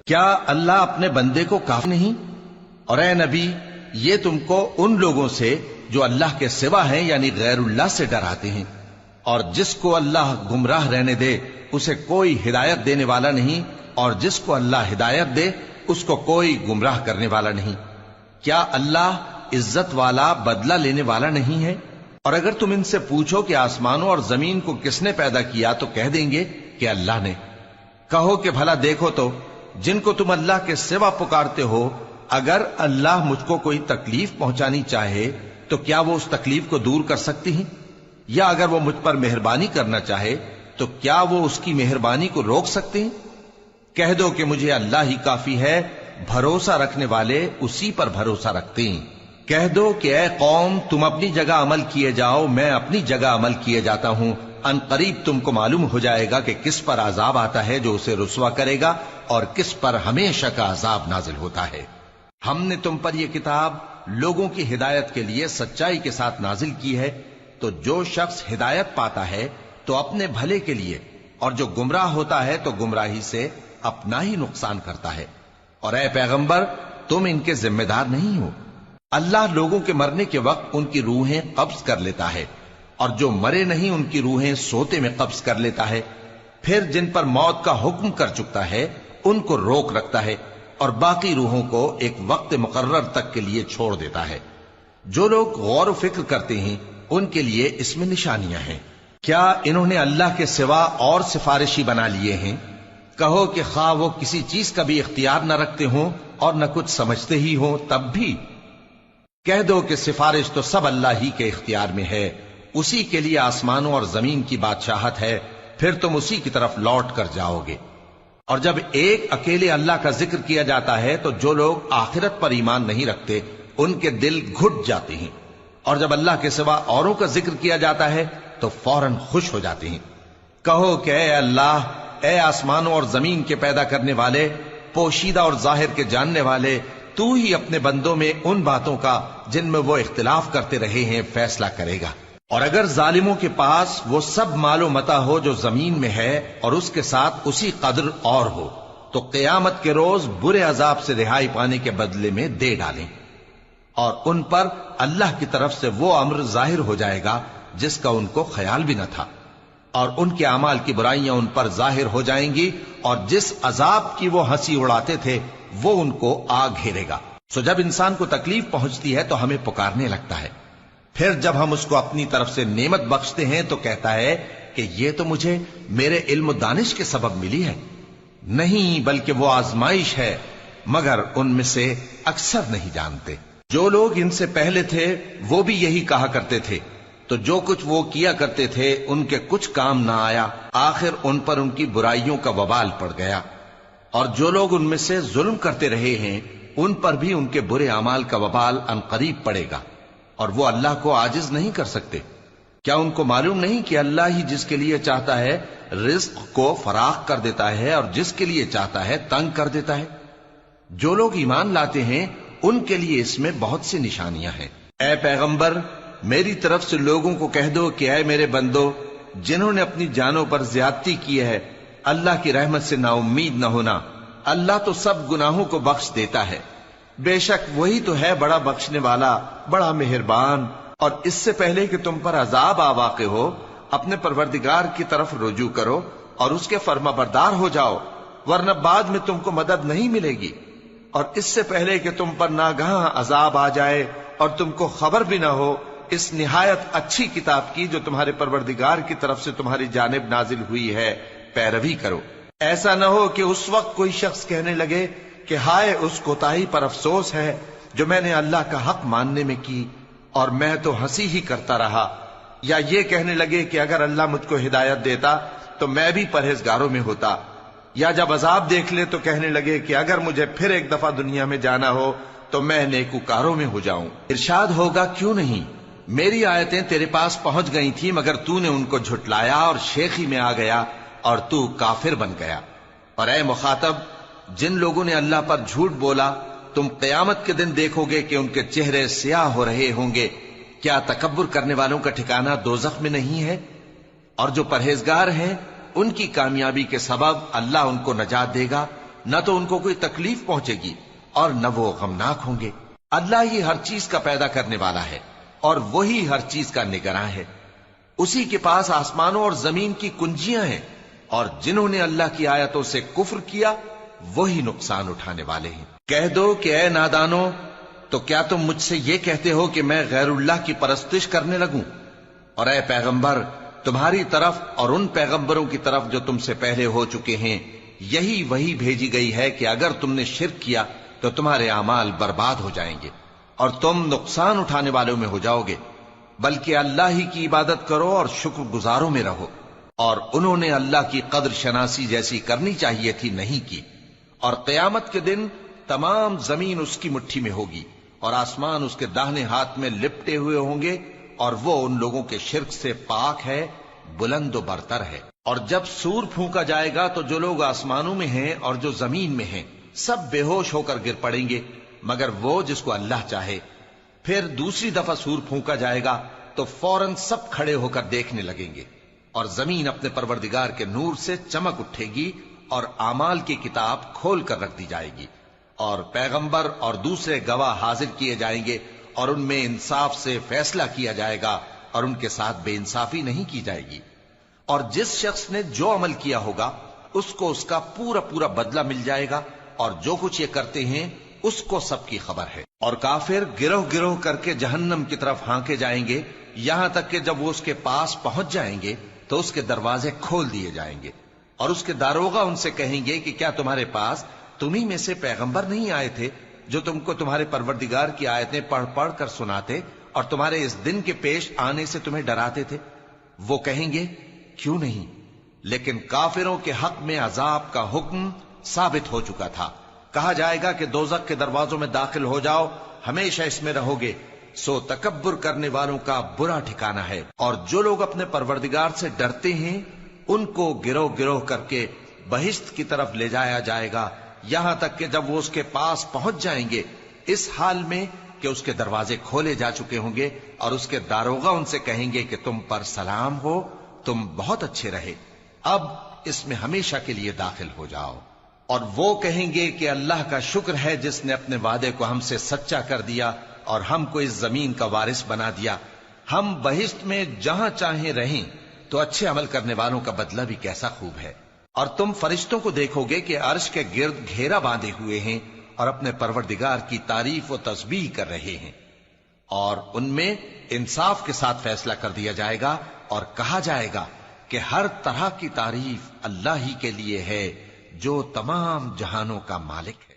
کیا اللہ اپنے بندے کو کافی نہیں؟ اور اے نبی، یہ تم کو ان لوگوں سے جو اللہ کے سوا ہیں یعنی غیر اللہ سے ڈراتے ہیں، اور جس کو اللہ گمراہ رہنے دے اسے کوئی ہدایت دینے والا نہیں، اور جس کو اللہ ہدایت دے اس کو کوئی گمراہ کرنے والا نہیں۔ کیا اللہ عزت والا بدلہ لینے والا نہیں ہے؟ اور اگر تم ان سے پوچھو کہ آسمانوں اور زمین کو کس نے پیدا کیا تو کہہ دیں گے کہ اللہ نے۔ کہو کہ بھلا دیکھو تو جن کو تم اللہ کے سوا پکارتے ہو، اگر اللہ مجھ کو کوئی تکلیف پہنچانی چاہے تو کیا وہ اس تکلیف کو دور کر سکتی ہیں؟ یا اگر وہ مجھ پر مہربانی کرنا چاہے تو کیا وہ اس کی مہربانی کو روک سکتے ہیں؟ کہہ دو کہ مجھے اللہ ہی کافی ہے، بھروسہ رکھنے والے اسی پر بھروسہ رکھتے ہیں۔ کہہ دو کہ اے قوم، تم اپنی جگہ عمل کیے جاؤ، میں اپنی جگہ عمل کیے جاتا ہوں، ان قریب تم کو معلوم ہو جائے گا کہ کس پر عذاب آتا ہے جو اسے رسوا کرے گا، اور کس پر ہمیشہ کا عذاب نازل ہوتا ہے۔ ہم نے تم پر یہ کتاب لوگوں کی ہدایت کے لیے سچائی کے ساتھ نازل کی ہے، تو جو شخص ہدایت پاتا ہے تو اپنے بھلے کے لیے، اور جو گمراہ ہوتا ہے تو گمراہی سے اپنا ہی نقصان کرتا ہے۔ اور اے پیغمبر، تم ان کے ذمہ دار نہیں ہو۔ اللہ لوگوں کے مرنے کے وقت ان کی روحیں قبض کر لیتا ہے، اور جو مرے نہیں ان کی روحیں سوتے میں قبض کر لیتا ہے، پھر جن پر موت کا حکم کر چکتا ہے ان کو روک رکھتا ہے، اور باقی روحوں کو ایک وقت مقرر تک کے لیے چھوڑ دیتا ہے۔ جو لوگ غور و فکر کرتے ہیں ان کے لیے اس میں نشانیاں ہیں۔ کیا انہوں نے اللہ کے سوا اور سفارشی بنا لیے ہیں؟ کہو کہ خواہ وہ کسی چیز کا بھی اختیار نہ رکھتے ہوں اور نہ کچھ سمجھتے ہی ہوں تب بھی کہہ دو کہ سفارش تو سب اللہ ہی کے اختیار میں ہے، اسی کے لیے آسمانوں اور زمین کی بادشاہت ہے، پھر تم اسی کی طرف لوٹ کر جاؤ گے۔ اور جب ایک اکیلے اللہ کا ذکر کیا جاتا ہے تو جو لوگ آخرت پر ایمان نہیں رکھتے ان کے دل گھٹ جاتے ہیں، اور جب اللہ کے سوا اوروں کا ذکر کیا جاتا ہے تو فوراً خوش ہو جاتے ہیں۔ کہو کہ اے اللہ، اے آسمانوں اور زمین کے پیدا کرنے والے، پوشیدہ اور ظاہر کے جاننے والے، تو ہی اپنے بندوں میں ان باتوں کا جن میں وہ اختلاف کرتے رہے ہیں فیصلہ کرے گا۔ اور اگر ظالموں کے پاس وہ سب مال و متاع ہو جو زمین میں ہے اور اس کے ساتھ اسی قدر اور ہو تو قیامت کے روز برے عذاب سے رہائی پانے کے بدلے میں دے ڈالیں، اور ان پر اللہ کی طرف سے وہ امر ظاہر ہو جائے گا جس کا ان کو خیال بھی نہ تھا، اور ان کے اعمال کی برائیاں ان پر ظاہر ہو جائیں گی، اور جس عذاب کی وہ ہنسی اڑاتے تھے وہ ان کو آ گھیرے گا۔ سو جب انسان کو تکلیف پہنچتی ہے تو ہمیں پکارنے لگتا ہے، پھر جب ہم اس کو اپنی طرف سے نعمت بخشتے ہیں تو کہتا ہے کہ یہ تو مجھے میرے علم و دانش کے سبب ملی ہے۔ نہیں، بلکہ وہ آزمائش ہے، مگر ان میں سے اکثر نہیں جانتے۔ جو لوگ ان سے پہلے تھے وہ بھی یہی کہا کرتے تھے، تو جو کچھ وہ کیا کرتے تھے ان کے کچھ کام نہ آیا، آخر ان پر ان کی برائیوں کا وبال پڑ گیا۔ اور جو لوگ ان میں سے ظلم کرتے رہے ہیں ان پر بھی ان کے برے اعمال کا وبال عنقریب پڑے گا، اور وہ اللہ کو عاجز نہیں کر سکتے۔ کیا ان کو معلوم نہیں کہ اللہ ہی جس کے لیے چاہتا ہے رزق کو فراخ کر دیتا ہے اور جس کے لیے چاہتا ہے تنگ کر دیتا ہے؟ جو لوگ ایمان لاتے ہیں ان کے لیے اس میں بہت سی نشانیاں ہیں۔ اے پیغمبر، میری طرف سے لوگوں کو کہہ دو کہ اے میرے بندو، جنہوں نے اپنی جانوں پر زیادتی کی ہے، اللہ کی رحمت سے نا امید نہ ہونا۔ اللہ تو سب گناہوں کو بخش دیتا ہے، بے شک وہی تو ہے بڑا بخشنے والا، بڑا مہربان۔ اور اس سے پہلے کہ تم پر عذاب آ واقع ہو، اپنے پروردگار کی طرف رجوع کرو اور اس کے فرما بردار ہو جاؤ، ورنہ بعد میں تم کو مدد نہیں ملے گی۔ اور اس سے پہلے کہ تم پر ناگہاں عذاب آ جائے اور تم کو خبر بھی نہ ہو، اس نہایت اچھی کتاب کی جو تمہارے پروردگار کی طرف سے تمہاری جانب نازل ہوئی ہے پیروی کرو۔ ایسا نہ ہو کہ اس وقت کوئی شخص کہنے لگے کہ ہائے اس کوتاہی پر افسوس ہے جو میں نے اللہ کا حق ماننے میں کی، اور میں تو ہنسی ہی کرتا رہا، یا یہ کہنے لگے کہ اگر اللہ مجھ کو ہدایت دیتا تو میں بھی پرہیزگاروں میں ہوتا، یا جب عذاب دیکھ لے تو کہنے لگے کہ اگر مجھے پھر ایک دفعہ دنیا میں جانا ہو تو میں نیکوکاروں میں ہو جاؤں۔ ارشاد ہوگا کیوں نہیں، میری آیتیں تیرے پاس پہنچ گئی تھی مگر تو نے ان کو جھٹلایا اور شیخی میں آ گیا اور تو کافر بن گیا۔ اور اے مخاطب، جن لوگوں نے اللہ پر جھوٹ بولا تم قیامت کے دن دیکھو گے کہ ان کے چہرے سیاہ ہو رہے ہوں گے۔ کیا تکبر کرنے والوں کا ٹھکانہ دوزخ میں نہیں ہے؟ اور جو پرہیزگار ہیں ان کی کامیابی کے سبب اللہ ان کو نجات دے گا، نہ تو ان کو کوئی تکلیف پہنچے گی اور نہ وہ غمناک ہوں گے۔ اللہ ہی ہر چیز کا پیدا کرنے والا ہے اور وہی ہر چیز کا نگراں ہے۔ اسی کے پاس آسمانوں اور زمین کی کنجیاں ہیں، اور جنہوں نے اللہ کی آیتوں سے کفر کیا وہی نقصان اٹھانے والے ہیں۔ کہہ دو کہ اے نادانو، تو کیا تم مجھ سے یہ کہتے ہو کہ میں غیر اللہ کی پرستش کرنے لگوں؟ اور اے پیغمبر، تمہاری طرف اور ان پیغمبروں کی طرف جو تم سے پہلے ہو چکے ہیں یہی وہی بھیجی گئی ہے کہ اگر تم نے شرک کیا تو تمہارے اعمال برباد ہو جائیں گے اور تم نقصان اٹھانے والوں میں ہو جاؤ گے، بلکہ اللہ ہی کی عبادت کرو اور شکر گزاروں میں رہو۔ اور انہوں نے اللہ کی قدر شناسی جیسی کرنی چاہیے تھی نہیں کی۔ اور قیامت کے دن تمام زمین اس کی مٹھی میں ہوگی اور آسمان اس کے داہنے ہاتھ میں لپٹے ہوئے ہوں گے، اور وہ ان لوگوں کے شرک سے پاک ہے، بلند و برتر ہے۔ اور جب سور پھونکا جائے گا تو جو لوگ آسمانوں میں ہیں اور جو زمین میں ہیں سب بے ہوش ہو کر گر پڑیں گے مگر وہ جس کو اللہ چاہے۔ پھر دوسری دفعہ سور پھونکا جائے گا تو فوراً سب کھڑے ہو کر دیکھنے لگیں گے، اور زمین اپنے پروردگار کے نور سے چمک اٹھے گی اور اعمال کی کتاب کھول کر رکھ دی جائے گی، اور پیغمبر اور دوسرے گواہ حاضر کیے جائیں گے، اور ان میں انصاف سے فیصلہ کیا جائے گا اور ان کے ساتھ بے انصافی نہیں کی جائے گی۔ اور جس شخص نے جو عمل کیا ہوگا اس کو اس کا پورا پورا بدلہ مل جائے گا، اور جو کچھ یہ کرتے ہیں اس کو سب کی خبر ہے۔ اور کافر گروہ گروہ کر کے جہنم کی طرف ہانکے جائیں گے، یہاں تک کہ جب وہ اس کے پاس پہنچ جائیں گے تو اس کے دروازے کھول دیے جائیں گے، اور اس کے داروغہ ان سے کہیں گے کہ کیا تمہارے پاس تمہیں میں سے پیغمبر نہیں آئے تھے جو تم کو تمہارے پروردگار کی آیتیں پڑھ پڑھ کر سناتے اور تمہارے اس دن کے پیش آنے سے تمہیں ڈراتے تھے؟ وہ کہیں گے کیوں نہیں، لیکن کافروں کے حق میں عذاب کا حکم ثابت ہو چکا تھا۔ کہا جائے گا کہ دوزخ کے دروازوں میں داخل ہو جاؤ، ہمیشہ اس میں رہو گے، سو تکبر کرنے والوں کا برا ٹھکانہ ہے۔ اور جو لوگ اپنے پروردگار سے ڈرتے ہیں ان کو گروہ گروہ کر کے بہشت کی طرف لے جایا جائے گا، یہاں تک کہ جب وہ اس کے پاس پہنچ جائیں گے اس حال میں کہ اس کے دروازے کھولے جا چکے ہوں گے، اور اس کے داروغہ ان سے کہیں گے کہ تم پر سلام ہو، تم بہت اچھے رہے، اب اس میں ہمیشہ کے لیے داخل ہو جاؤ۔ اور وہ کہیں گے کہ اللہ کا شکر ہے جس نے اپنے وعدے کو ہم سے سچا کر دیا اور ہم کو اس زمین کا وارث بنا دیا، ہم بہشت میں جہاں چاہیں رہیں، تو اچھے عمل کرنے والوں کا بدلہ بھی کیسا خوب ہے۔ اور تم فرشتوں کو دیکھو گے کہ عرش کے گرد گھیرا باندھے ہوئے ہیں اور اپنے پروردگار کی تعریف و تسبیح کر رہے ہیں، اور ان میں انصاف کے ساتھ فیصلہ کر دیا جائے گا، اور کہا جائے گا کہ ہر طرح کی تعریف اللہ ہی کے لیے ہے جو تمام جہانوں کا مالک ہے۔